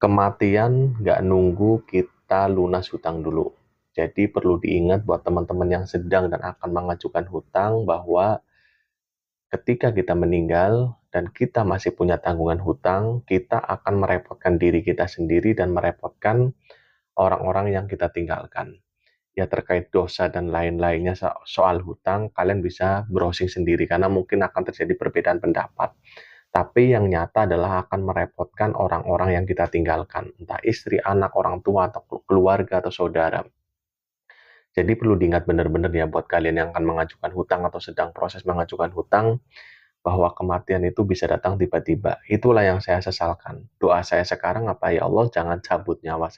Kematian nggak nunggu kita lunas hutang dulu. Jadi perlu diingat buat teman-teman yang sedang dan akan mengajukan hutang bahwa ketika kita meninggal dan kita masih punya tanggungan hutang, kita akan merepotkan diri kita sendiri dan merepotkan orang-orang yang kita tinggalkan. Ya terkait dosa dan lain-lainnya soal hutang, kalian bisa browsing sendiri karena mungkin akan terjadi perbedaan pendapat. Tapi yang nyata adalah akan merepotkan orang-orang yang kita tinggalkan, entah istri, anak, orang tua, atau keluarga, atau saudara. Jadi perlu diingat benar-benar ya buat kalian yang akan mengajukan hutang atau sedang proses mengajukan hutang, bahwa kematian itu bisa datang tiba-tiba. Itulah yang saya sesalkan. Doa saya sekarang apa, ya Allah, jangan cabut nyawa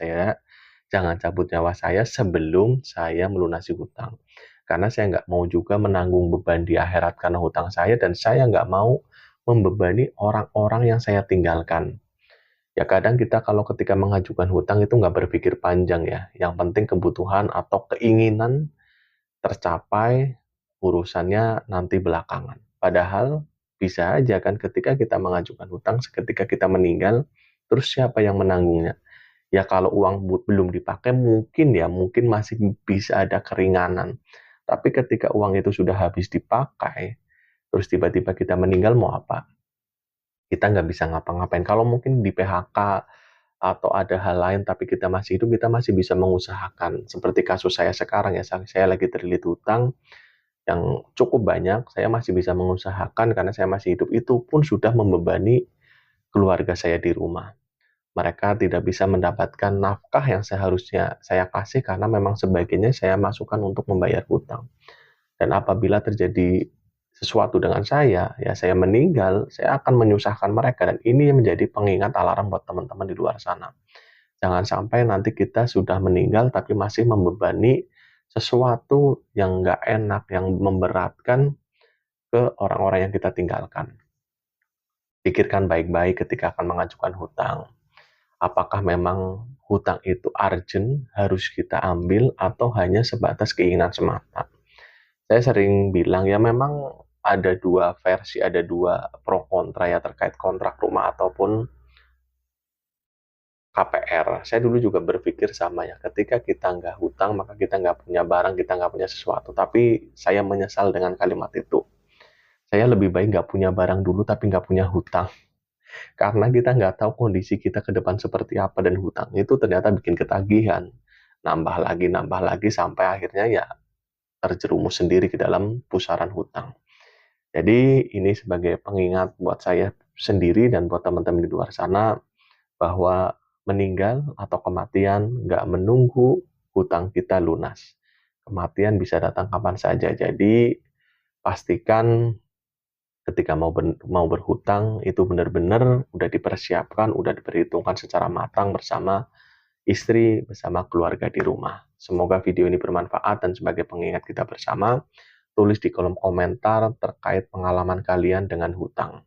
saya sebelum saya melunasi hutang. Karena saya nggak mau juga menanggung beban di akhirat karena hutang saya, dan saya nggak mau membebani orang-orang yang saya tinggalkan. Ya kadang kita kalau ketika mengajukan hutang itu nggak berpikir panjang ya. Yang penting kebutuhan atau keinginan tercapai, urusannya nanti belakangan. Padahal bisa aja kan ketika kita mengajukan hutang, seketika kita meninggal, terus siapa yang menanggungnya? Ya kalau uang belum dipakai mungkin masih bisa ada keringanan. Tapi ketika uang itu sudah habis dipakai, terus tiba-tiba kita meninggal, mau apa? Kita nggak bisa ngapa-ngapain. Kalau mungkin di PHK atau ada hal lain tapi kita masih hidup, kita masih bisa mengusahakan. Seperti kasus saya sekarang ya, saya lagi terlilit hutang yang cukup banyak, saya masih bisa mengusahakan karena saya masih hidup. Itu pun sudah membebani keluarga saya di rumah. Mereka tidak bisa mendapatkan nafkah yang seharusnya saya kasih karena memang sebagiannya saya masukkan untuk membayar hutang. Dan apabila terjadi sesuatu dengan saya, ya saya meninggal, saya akan menyusahkan mereka. Dan ini menjadi pengingat alarm buat teman-teman di luar sana. Jangan sampai nanti kita sudah meninggal tapi masih membebani sesuatu yang nggak enak, yang memberatkan ke orang-orang yang kita tinggalkan. Pikirkan baik-baik ketika akan mengajukan hutang. Apakah memang hutang itu urgent, harus kita ambil, atau hanya sebatas keinginan semata? Saya sering bilang ya memang ada dua versi, ada dua pro kontra ya terkait kontrak rumah ataupun KPR. Saya dulu juga berpikir sama ya, ketika kita nggak hutang maka kita nggak punya barang, kita nggak punya sesuatu. Tapi saya menyesal dengan kalimat itu. Saya lebih baik nggak punya barang dulu tapi nggak punya hutang. Karena kita nggak tahu kondisi kita ke depan seperti apa, dan hutang itu ternyata bikin ketagihan. Nambah lagi sampai akhirnya ya terjerumus sendiri ke dalam pusaran hutang. Jadi ini sebagai pengingat buat saya sendiri dan buat teman-teman di luar sana, bahwa meninggal atau kematian nggak menunggu hutang kita lunas. Kematian bisa datang kapan saja. Jadi pastikan ketika mau berhutang itu benar-benar udah dipersiapkan, udah diperhitungkan secara matang bersama istri, bersama keluarga di rumah. Semoga video ini bermanfaat dan sebagai pengingat kita bersama. Tulis di kolom komentar terkait pengalaman kalian dengan hutang.